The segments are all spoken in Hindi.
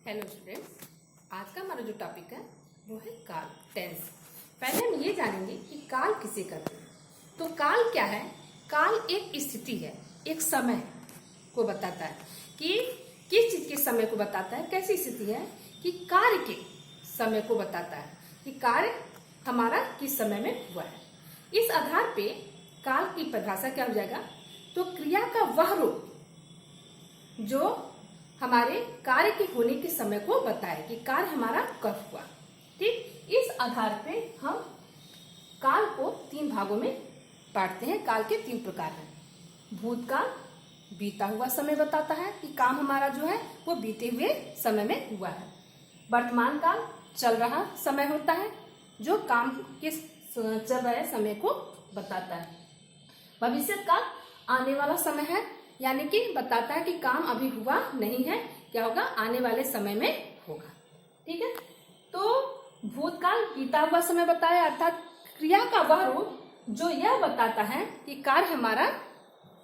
हेलो स्टूडेंट्स, आज का हमारा जो टॉपिक है वो है काल, टेंस। पहले हम ये जानेंगे कि काल किसे कहते हैं। तो काल क्या है? काल एक स्थिति है, एक समय को बताता है कि किस चीज के समय को बताता है। कैसी स्थिति है कि कार्य के समय को बताता है कि कार्य हमारा किस समय में हुआ है। इस आधार पे काल की परिभाषा क्या हो जाएगा? तो क्रिया का वह रूप जो हमारे कार्य के होने के समय को बताए कि कार्य हमारा कब हुआ। ठीक, इस आधार पे हम काल को 3 भागों में बांटते हैं। काल के 3 प्रकार हैं। भूतकाल बीता हुआ समय बताता है कि काम हमारा जो है वो बीते हुए समय में हुआ है। वर्तमान काल चल रहा समय होता है जो काम के चल रहे समय को बताता है। भविष्य काल आने वाला समय है, यानी कि बताता है कि काम अभी हुआ नहीं है, क्या होगा आने वाले समय में होगा। ठीक है, तो भूतकाल बीता हुआ समय बताया, अर्थात क्रिया का वह रूप जो यह बताता है कि कार्य हमारा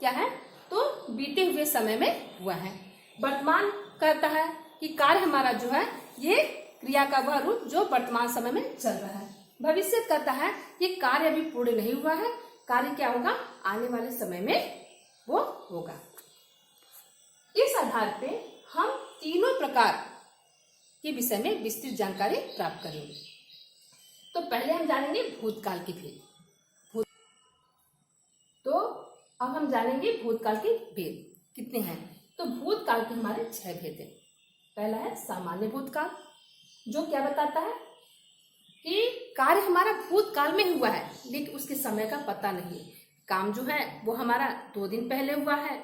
क्या है तो बीते हुए समय में हुआ है। वर्तमान कहता है कि कार्य हमारा जो है ये क्रिया का वह रूप जो वर्तमान समय में चल रहा है। भविष्य कहता है कि कार्य अभी पूर्ण नहीं हुआ है, कार्य क्या होगा आने वाले समय में वो होगा। इस आधार पे हम तीनों प्रकार के विषय में विस्तृत जानकारी प्राप्त करेंगे। तो पहले हम जानेंगे भूतकाल के भेद। तो अब हम जानेंगे भूतकाल के भेद कितने हैं। तो भूतकाल के हमारे 6 भेद हैं। पहला है सामान्य भूतकाल, जो क्या बताता है कि कार्य हमारा भूतकाल में हुआ है लेकिन उसके समय का पता नहीं। काम जो है वो हमारा 2 दिन पहले हुआ है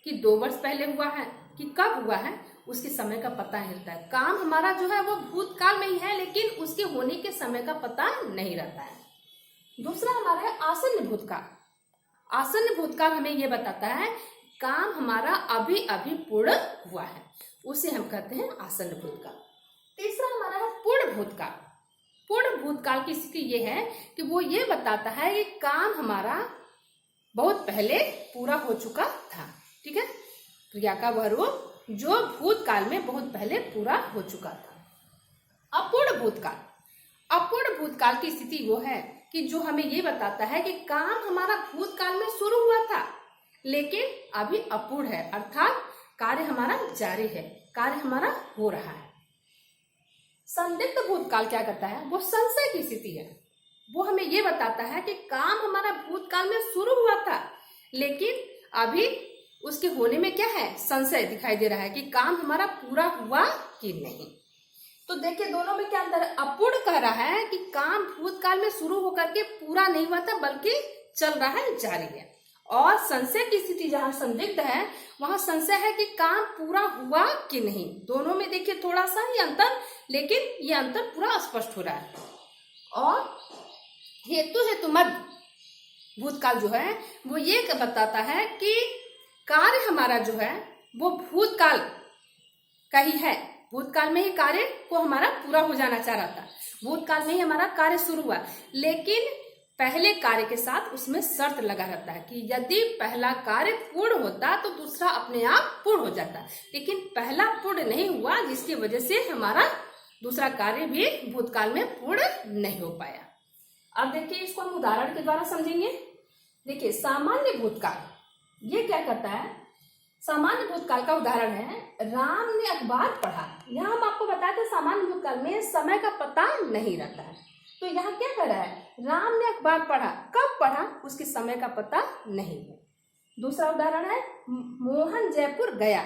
कि 2 वर्ष पहले हुआ है कि कब हुआ है उसके समय का पता नहीं रहता है। काम हमारा जो है वो भूतकाल में ही है लेकिन उसके होने के समय का पता नहीं रहता है। दूसरा हमारा है आसन्न भूतकाल। आसन्न भूतकाल हमें ये बताता है काम हमारा अभी अभी पूर्ण हुआ है, उसे हम कहते हैं आसन्न भूतकाल। तीसरा हमारा है पूर्ण भूतकाल। पूर्ण भूतकाल की स्थिति ये है कि वो ये बताता है कि काम हमारा बहुत पहले पूरा हो चुका था। ठीक है, क्रिया का वह रूप जो भूतकाल में बहुत पहले पूरा हो चुका था। अपूर्ण भूतकाल। अपूर्ण भूतकाल की स्थिति वो है कि जो हमें ये बताता है कि काम हमारा भूतकाल में शुरू हुआ था लेकिन अभी अपूर्ण है, अर्थात कार्य हमारा जारी है, कार्य हमारा हो रहा है। संदिग्ध भूतकाल क्या करता है? वो संशय की स्थिति है। वो हमें ये बताता है कि काम हमारा भूतकाल में शुरू हुआ था लेकिन अभी उसके होने में क्या है संशय दिखाई दे रहा है कि काम हमारा पूरा हुआ कि नहीं। तो देखिए दोनों में क्या अंतर है? अपूर्ण कह रहा है कि काम भूतकाल में शुरू होकर के पूरा नहीं हुआ था बल्कि चल रहा है, जारी है। और संशय की स्थिति जहां संदिग्ध है वहां संशय है कि काम पूरा हुआ कि नहीं। दोनों में देखिए थोड़ा सा ही अंतर, लेकिन ये अंतर पूरा स्पष्ट हो रहा है। और हेतु मध्य भूतकाल जो है वो ये बताता है कि कार्य हमारा जो है वो भूतकाल का ही है, भूतकाल में ही कार्य को हमारा पूरा हो जाना चाह रहा था, भूतकाल में ही हमारा कार्य शुरू हुआ, लेकिन पहले कार्य के साथ उसमें शर्त लगा रहता है कि यदि पहला कार्य पूर्ण होता तो दूसरा अपने आप पूर्ण हो जाता, लेकिन पहला पूर्ण नहीं हुआ जिसकी वजह से हमारा दूसरा कार्य भी भूतकाल में पूर्ण नहीं हो पाया। अब देखिए इसको हम उदाहरण के द्वारा समझेंगे। देखिए सामान्य भूतकाल ये क्या करता है? सामान्य भूतकाल का उदाहरण है राम ने अखबार पढ़ा। यहाँ हम आपको बताया था सामान्य भूतकाल में समय का पता नहीं रहता है, तो यहाँ क्या कर रहा है? राम ने अखबार पढ़ा, कब पढ़ा उसके समय का पता नहीं है। दूसरा उदाहरण है मोहन जयपुर गया,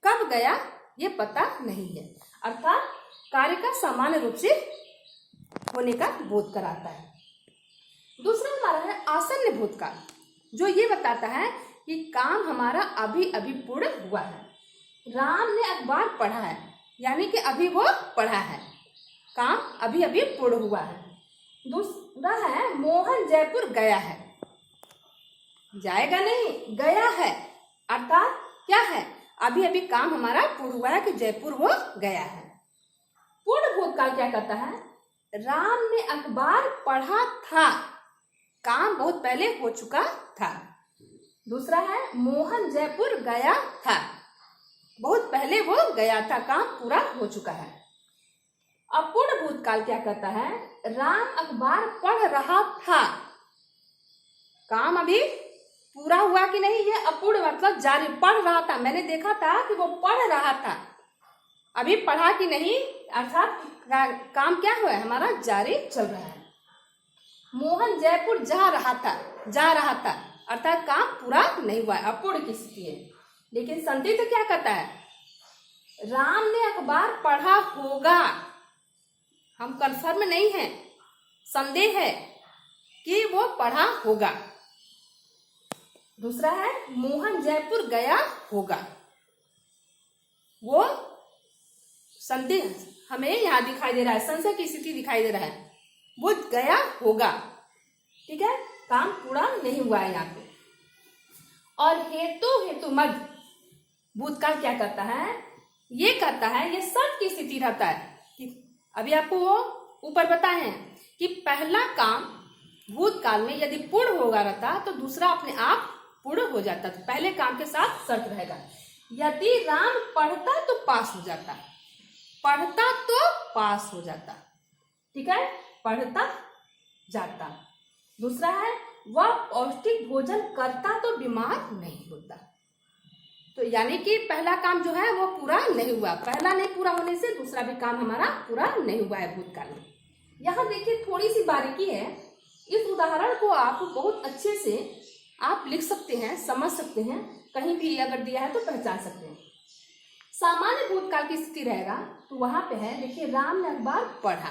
कब गया ये पता नहीं है, अर्थात कार्य का सामान्य रूप से होने का बोध कराता है। दूसरा हमारा है आसन्न भूतकाल, जो ये बताता है कि काम हमारा अभी अभी पूर्ण हुआ है। राम ने अखबार पढ़ा है, यानी कि अभी वो पढ़ा है, काम अभी अभी पूर्ण हुआ है। दूसरा है मोहन जयपुर गया है, जाएगा नहीं गया है, अर्थात क्या है अभी अभी काम हमारा पूर्ण हुआ है कि जयपुर वो गया है। पूर्ण भूतकाल क्या कहता है? राम ने अखबार पढ़ा था, काम बहुत पहले हो चुका था। दूसरा है मोहन जयपुर गया था, बहुत पहले वो गया था, काम पूरा हो चुका है। अपूर्ण भूतकाल क्या कहता है? राम अखबार पढ़ रहा था, काम अभी पूरा हुआ कि नहीं, ये अपूर्ण मतलब जारी, पढ़ रहा था, मैंने देखा था कि वो पढ़ रहा था, अभी पढ़ा कि नहीं, अर्थात काम क्या हुआ है हमारा, जारी चल रहा है। मोहन जयपुर जा रहा था, अर्थात काम पूरा नहीं हुआ है, अपूर्ण की स्थिति है। लेकिन संदिग्ध क्या कहता है? राम ने अखबार पढ़ा होगा, हम कंफर्म नहीं है, संदेह है कि वो पढ़ा होगा। दूसरा है मोहन जयपुर गया होगा, वो संदेह हमें यहाँ दिखाई दे रहा है, संशय की स्थिति दिखाई दे रहा है, वो गया होगा, ठीक है, काम पूरा नहीं हुआ है यहाँ पे। और हेतु मध्य भूतकाल क्या करता है? ये कहता है, ये शर्त की स्थिति रहता है कि अभी आपको वो ऊपर बताए हैं कि पहला काम भूतकाल में यदि पूर्ण होगा रहता तो दूसरा अपने आप पूर्ण हो जाता, तो पहले काम के साथ शर्त रहेगा। यदि राम पढ़ता तो पास हो जाता, पढ़ता तो पास हो जाता, ठीक है, पढ़ता जाता। दूसरा है वह पौष्टिक भोजन करता तो बीमार नहीं होता। तो यानी कि पहला काम जो है वो पूरा नहीं हुआ, पहला नहीं पूरा होने से दूसरा भी काम हमारा पूरा नहीं हुआ है भूतकाल में। यहाँ देखिए थोड़ी सी बारीकी है, इस उदाहरण को आप बहुत अच्छे से आप लिख सकते हैं, समझ सकते हैं, कहीं भी अगर दिया है तो पहचान सकते हैं। सामान्य भूतकाल की स्थिति रहेगा तो वहां पे है, देखिए राम ने अखबार पढ़ा,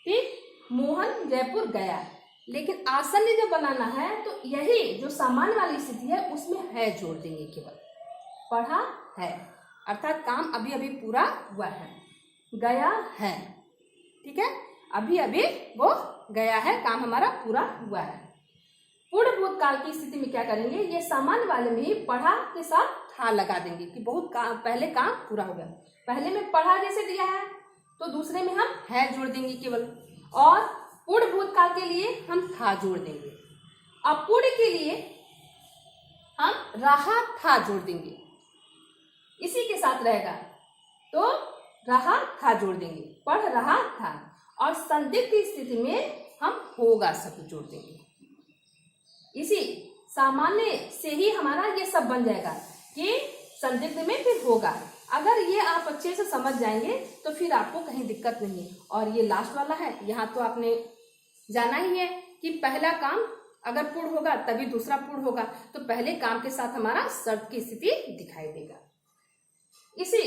ठीक, मोहन जयपुर गया, लेकिन आसन्न जब बनाना है तो यही जो सामान्य वाली स्थिति है उसमें है जोड़ देंगे, केवल पढ़ा है, अर्थात काम अभी अभी पूरा हुआ है, गया है, ठीक है, अभी अभी वो गया है, काम हमारा पूरा हुआ है। पूर्ण भूतकाल की स्थिति में क्या करेंगे, ये सामान्य वाले में ही पढ़ा के साथ था लगा देंगे कि बहुत काम, पहले काम पूरा हो गया। पहले में पढ़ा जैसे दिया है तो दूसरे में हम है जोड़ देंगे केवल, और पूर्ण भूतकाल के लिए हम था जोड़ देंगे, अपूर्ण के लिए हम रहा था जोड़ देंगे, इसी के साथ रहेगा तो रहा था जोड़ देंगे, पढ़ रहा था, और संदिग्ध की स्थिति में हम होगा शब्द जोड़ देंगे। इसी सामान्य से ही हमारा ये सब बन जाएगा कि संदिग्ध में फिर होगा। अगर ये आप अच्छे से समझ जाएंगे तो फिर आपको कहीं दिक्कत नहीं है। और ये लास्ट वाला है, यहाँ तो आपने जाना ही है कि पहला काम अगर पूर्ण होगा तभी दूसरा पूर्ण होगा, तो पहले काम के साथ हमारा शर्त की स्थिति दिखाई देगा। इसी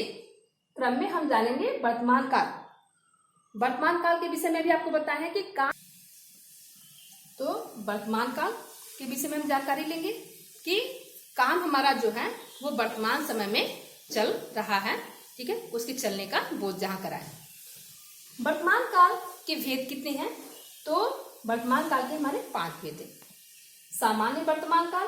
क्रम में हम जानेंगे वर्तमान काल। वर्तमान काल के विषय में भी आपको बताया है कि काम, तो वर्तमान काल के विषय में हम जानकारी लेंगे कि काम हमारा जो है वो वर्तमान समय में चल रहा है, ठीक है, उसके चलने का बोध जहां करा है। वर्तमान काल के भेद कितने हैं? तो वर्तमान काल के हमारे 5 भेद हैं। सामान्य वर्तमान काल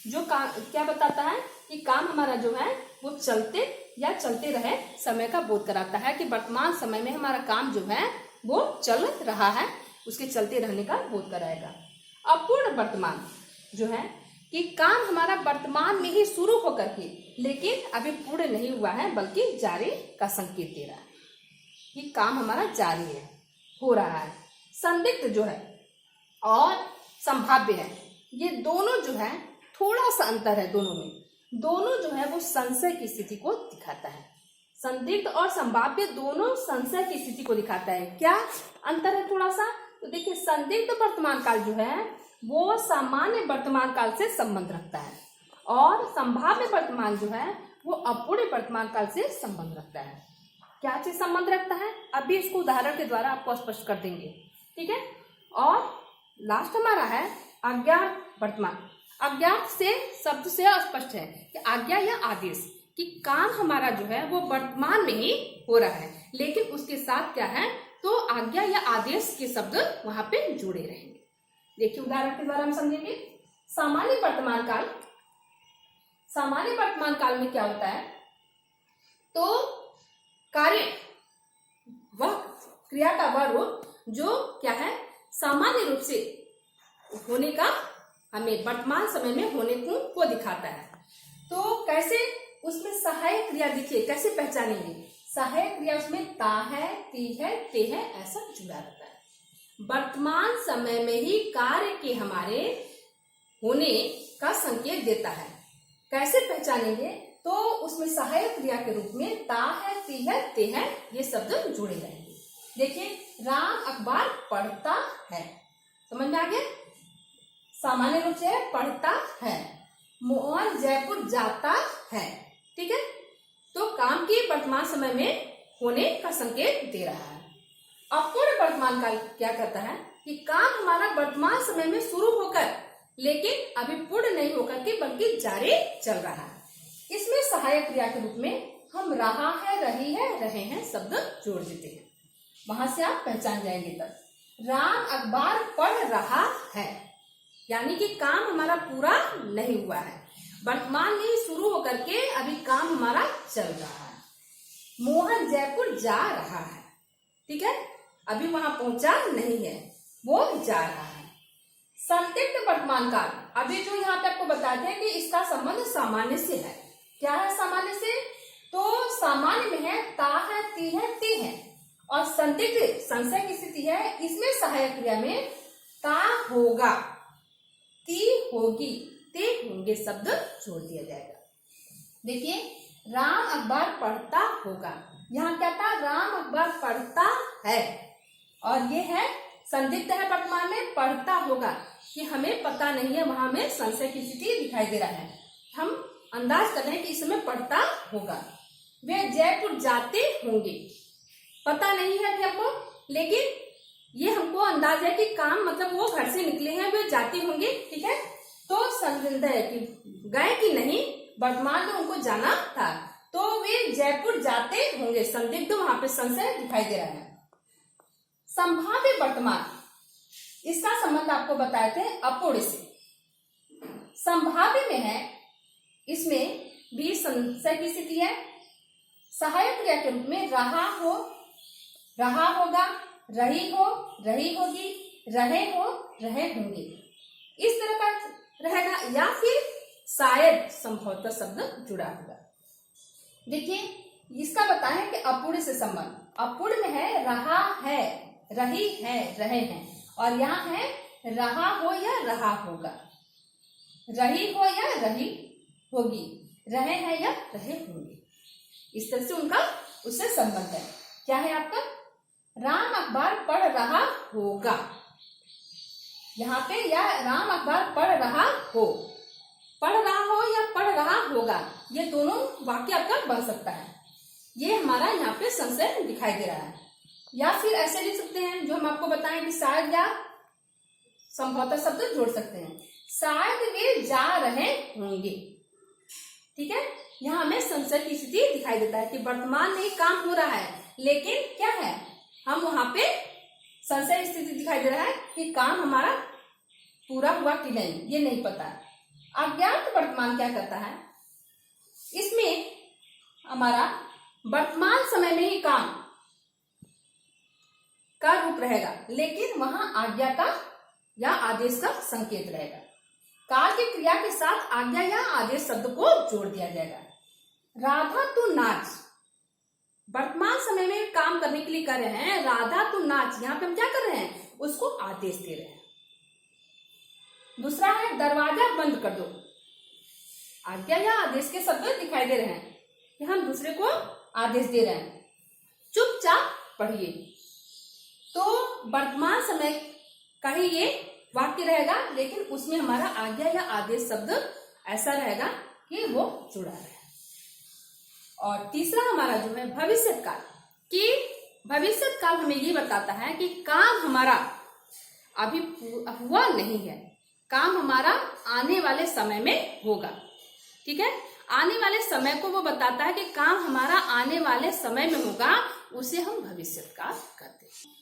जो क्या बताता है कि काम हमारा जो है वो चलते या चलते रहे समय का बोध कराता है, कि वर्तमान समय में हमारा काम जो है वो चल रहा है, उसके चलते रहने का बोध कराएगा। अपूर्ण वर्तमान जो है कि काम हमारा वर्तमान में ही शुरू होकर के लेकिन अभी पूर्ण नहीं हुआ है, बल्कि जारी का संकेत दे रहा है कि काम हमारा जारी है, हो रहा है। संदिग्ध जो है और संभाव्य है, ये दोनों जो है थोड़ा सा अंतर है दोनों में। दोनों जो है वो संशय की स्थिति को दिखाता है। संदिग्ध और संभाव्य दोनों संशय की स्थिति को दिखाता है। क्या अंतर है थोड़ा सा? तो देखिए, संदिग्ध वर्तमान काल जो है वो सामान्य वर्तमान काल से संबंध रखता है, और संभाव्य वर्तमान जो है वो अपूर्ण वर्तमान काल से संबंध रखता है। क्या चीज संबंध रखता है, अभी इसको उदाहरण के द्वारा आपको स्पष्ट कर देंगे, ठीक है। और लास्ट हमारा है अज्ञात वर्तमान। अज्ञात से शब्द से स्पष्ट है कि आज्ञा या आदेश, कि काम हमारा जो है वो वर्तमान में ही हो रहा है, लेकिन उसके साथ क्या है, तो आज्ञा या आदेश के शब्द वहां पे जुड़े रहेंगे। देखिए उदाहरण के द्वारा हम समझेंगे। सामान्य वर्तमान काल, सामान्य वर्तमान काल में क्या होता है, तो कार्य वह क्रिया का वह रूप जो क्या है, सामान्य रूप से होने का, हमें वर्तमान समय में होने को दिखाता है। तो कैसे उसमें सहायक क्रिया देखिए कैसे पहचानेंगे। सहायक क्रिया उसमें ता है, ती है, ते है, ऐसा जुड़ा रहता है। वर्तमान समय में ही कार्य के हमारे होने का संकेत देता है। कैसे पहचानेंगे? तो उसमें सहायक क्रिया के रूप में ता है, ती है, ते है, ये शब्द जुड़े रहेंगे। देखिए, राम अखबार पढ़ता है, समझ में आ गया? सामान्य रूप से पढ़ता है। मोहन जयपुर जाता है, ठीक है। तो काम की वर्तमान समय में होने का संकेत दे रहा है। अपूर्ण वर्तमान काल क्या कहता है कि काम हमारा वर्तमान समय में शुरू होकर लेकिन अभी पूर्ण नहीं होकर के बल्कि जारी चल रहा है। इसमें सहायक क्रिया के रूप में हम रहा है, रही है, रहे हैं शब्द जोड़ देते हैं। वहां से आप पहचान जाएंगे तब। राम अखबार पढ़ रहा है, यानी कि काम हमारा पूरा नहीं हुआ है, वर्तमान में शुरू होकर के अभी काम हमारा चल रहा है। मोहन जयपुर जा रहा है, ठीक है, अभी वहां पहुंचा नहीं है, वो जा रहा है। संदिग्ध वर्तमान काल, अभी जो यहाँ पे आपको बताते हैं कि इसका संबंध सामान्य से है। क्या है सामान्य से? तो सामान्य में है ता है, ती है, ते है, और संदिग्ध संशय की स्थिति है, इसमें सहायक क्रिया में ता होगा, ती होगी, ते होंगे शब्द जोड़ दिया जाएगा। देखिए, राम अखबार पढ़ता होगा, यहाँ क्या था? राम अखबार पढ़ता है, और ये है संदिग्ध है वर्तमान में, पढ़ता होगा कि हमें पता नहीं है, वहां में संशय की स्थिति दिखाई दे रहा है। हम अंदाज कर रहे हैं कि इस समय पढ़ता होगा। वे जयपुर जाते होंगे, पता नहीं है अभी हमको, लेकिन ये हमको अंदाज है कि काम मतलब वो घर से निकले हैं, वे जाते होंगे, ठीक है। तो संदिग्ध है कि गए कि नहीं, वर्तमान में उनको जाना था, तो वे जयपुर जाते होंगे, संदिग्ध वहां पे संशय दिखाई दे रहा है। संभाव्य वर्तमान, इसका संबंध आपको बताए थे अपूर्ण से। संभाव्य में है, इसमें भी संशय की स्थिति है। सहायक क्रिया के रूप में रहा हो, रहा होगा, रही हो, रही होगी, रहे हो, रहे होंगे, इस तरह का रहेगा, या फिर शायद संभवतः शब्द जुड़ा होगा। देखिए, इसका बताएं कि अपूर्ण से संबंध। अपूर्ण में है रहा है, रही है, रहे हैं, और यहाँ है रहा हो या रहा होगा, रही हो या रही होगी, रहे हैं या रहे होंगे, इस तरह से उनका उससे संबंध है। क्या है आपका? राम अखबार पढ़ रहा होगा, यहाँ पे या राम अखबार पढ़ रहा हो, पढ़ रहा हो या पढ़ रहा होगा, ये दोनों वाक्य आपका बन सकता है। ये हमारा यहाँ पे संशय दिखाई दे रहा है। या फिर ऐसे लिख सकते हैं जो हम आपको बताएं कि शायद या संभवतः शब्द जोड़ सकते हैं। शायद वे जा रहे होंगे, ठीक है। यहाँ हमें संशय की स्थिति दिखाई देता है कि वर्तमान में काम हो रहा है, लेकिन क्या है, हम वहां पे संशय स्थिति दिखाई दे रहा है कि काम हमारा पूरा हुआ कि नहीं, ये नहीं पता। अज्ञात वर्तमान क्या करता है? इसमें हमारा वर्तमान समय में ही काम का रूप रहेगा, लेकिन वहां आज्ञा का या आदेश का संकेत रहेगा। काल की क्रिया के साथ आज्ञा या आदेश शब्द को जोड़ दिया जाएगा। राधा तू नाच, वर्तमान समय में काम करने के लिए कर रहे हैं, राधा तू नाच, यहाँ पे हम क्या कर रहे हैं? उसको आदेश दे रहे हैं। दूसरा है दरवाजा बंद कर दो, आज्ञा या आदेश के शब्द दिखाई दे रहे हैं कि हम दूसरे को आदेश दे रहे हैं। चुपचाप पढ़िए, तो वर्तमान समय का ही ये वाक्य रहेगा, लेकिन उसमें हमारा आज्ञा या आदेश शब्द ऐसा रहेगा कि वो जुड़ा है। और तीसरा हमारा जो है भविष्य काल, कि भविष्य काल हमें ये बताता है कि काम हमारा अभी हुआ नहीं है, काम हमारा आने वाले समय में होगा, ठीक है। आने वाले समय को वो बताता है कि काम हमारा आने वाले समय में होगा, उसे हम भविष्य काल कहते हैं।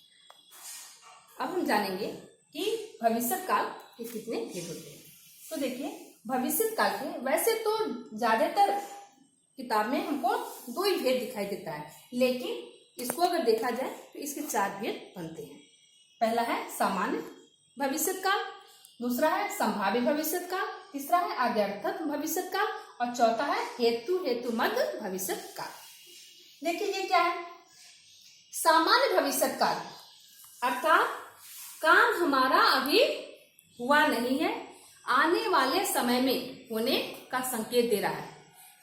अब हम जानेंगे कि भविष्य काल के कितने भेद होते हैं। तो देखिए, भविष्य काल के वैसे तो ज्यादातर किताब में हमको दो ही भेद दिखाई देता है, लेकिन इसको अगर देखा जाए तो इसके 4 भेद बनते हैं। पहला है सामान्य भविष्य काल, दूसरा है संभाव्य भविष्य काल, तीसरा है आज्ञार्थक भविष्य काल, और चौथा है हेतु हेतु मद भविष्य काल। देखिए ये क्या है, सामान्य भविष्य काल अर्थात काम हमारा अभी हुआ नहीं है, आने वाले समय में होने का संकेत दे रहा है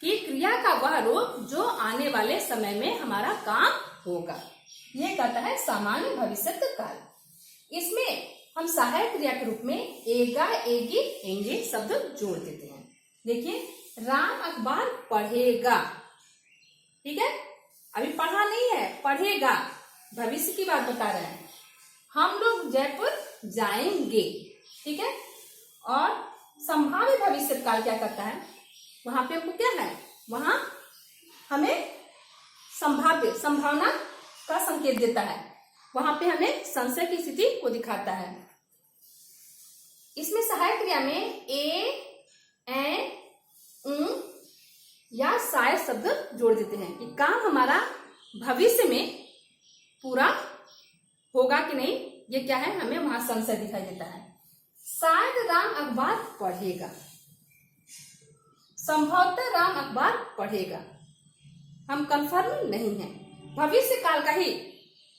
कि क्रिया का वह रूप जो आने वाले समय में हमारा काम होगा। ये कहता है सामान्य भविष्य काल। इसमें हम सहायक क्रिया के रूप में एगा, एगी, एंगे शब्द जोड़ देते हैं। देखिए, राम अखबार पढ़ेगा, ठीक है, अभी पढ़ा नहीं है, पढ़ेगा, भविष्य की बात बता रहे हैं। हम लोग जयपुर जाएंगे, ठीक है। और संभाव्य भविष्य काल क्या करता है, वहां पे हमको क्या है, वहां हमें संभावना का संकेत देता है, वहां पे हमें संशय की स्थिति को दिखाता है। इसमें सहायक क्रिया में ए, या शायद शब्द जोड़ देते हैं कि काम हमारा भविष्य में पूरा होगा कि नहीं, ये क्या है, हमें वहां संशय दिखाई देता है। शायद राम अखबार पढ़ेगा, संभवतः राम अखबार पढ़ेगा, हम कंफर्म नहीं है, भविष्य काल का ही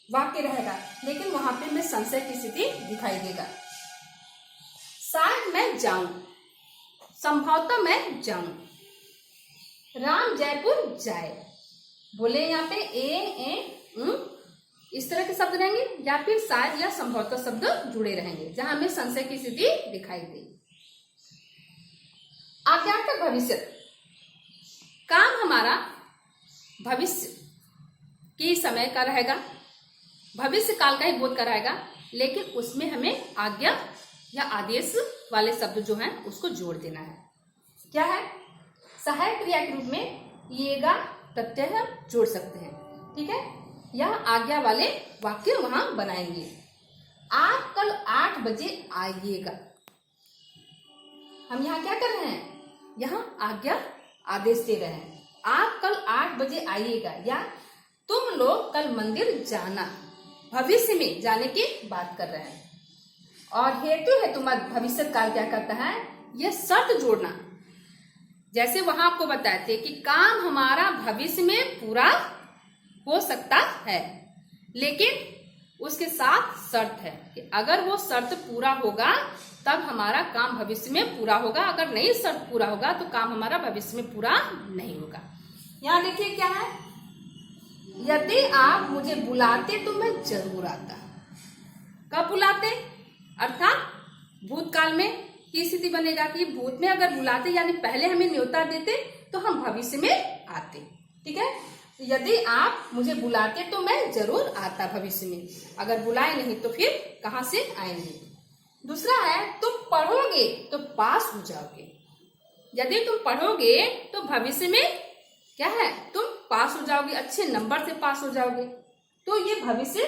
वाक्य रहेगा, लेकिन वहां पे हमें संशय की स्थिति दिखाई देगा। शायद मैं जाऊं, संभवतः मैं जाऊं, राम जयपुर जाए, बोले यहाँ पे इस तरह के शब्द रहेंगे या फिर शायद या संभवतः शब्द जुड़े रहेंगे जहां हमें संशय की स्थिति दिखाई देगी। आज्ञार्थक भविष्य, काम हमारा भविष्य की समय का रहेगा, भविष्य काल का ही बोध कराएगा, लेकिन उसमें हमें आज्ञा या आदेश वाले शब्द जो हैं उसको जोड़ देना है। क्या है, सहायक क्रिया के रूप में येगा प्रत्यय हम जोड़ सकते हैं, ठीक है, या आज्ञा वाले वाक्य वहां बनाएंगे। आप कल 8 बजे आइएगा, हम यहाँ क्या कर रहे हैं, यहाँ आज्ञा आदेश दे रहे हैं, आप कल 8 बजे आइएगा, या तुम लोग कल मंदिर जाना, भविष्य में जाने की बात कर रहे हैं। और हेतु हेतु मत भविष्य काल क्या करता है, यह शर्त जोड़ना, जैसे वहां आपको बताए थे कि काम हमारा भविष्य में पूरा हो सकता है, लेकिन उसके साथ शर्त है कि अगर वो शर्त पूरा होगा तब हमारा काम भविष्य में पूरा होगा, अगर नहीं शर्त पूरा होगा तो काम हमारा भविष्य में पूरा नहीं होगा। यहाँ देखिए क्या है, यदि आप मुझे बुलाते तो मैं जरूर आता। कब बुलाते, अर्थात भूतकाल में की स्थिति बनेगा कि भूत में अगर बुलाते यानी पहले हमें न्योता देते तो हम भविष्य में आते, ठीक है। यदि आप मुझे बुलाते तो मैं जरूर आता भविष्य में, अगर बुलाए नहीं तो फिर कहाँ से आएंगे। दूसरा है, तुम पढ़ोगे तो पास हो जाओगे, यदि तुम पढ़ोगे तो भविष्य में क्या है, तुम पास हो जाओगे, अच्छे नंबर से पास हो जाओगे। तो ये भविष्य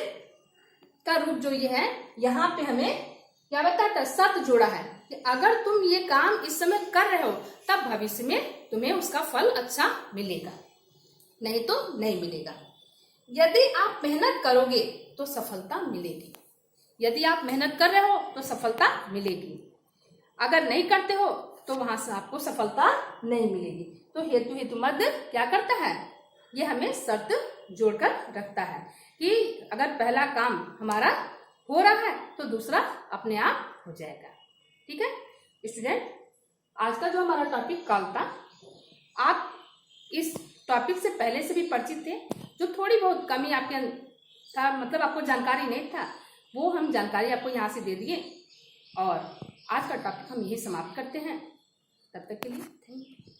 का रूप जो ये है, यहाँ पे हमें क्या बताता है, शर्त जोड़ा है कि अगर तुम ये काम इस समय कर रहे हो तब भविष्य में तुम्हें उसका फल अच्छा मिलेगा, नहीं तो नहीं मिलेगा। यदि आप मेहनत करोगे तो सफलता मिलेगी, यदि आप मेहनत कर रहे हो तो सफलता मिलेगी, अगर नहीं करते हो तो वहां से आपको सफलता नहीं मिलेगी। तो हेतु हेतु मद क्या करता है, ये हमें शर्त जोड़कर रखता है कि अगर पहला काम हमारा हो रहा है तो दूसरा अपने आप हो जाएगा, ठीक है। स्टूडेंट, आज का जो हमारा टॉपिक काल था, आप इस टॉपिक से पहले से भी परिचित थे, जो थोड़ी बहुत कमी आपके था, मतलब आपको जानकारी नहीं था, वो हम जानकारी आपको यहाँ से दे दिए और आज का टॉपिक हम यही समाप्त करते हैं। तब तक के लिए थैंक यू।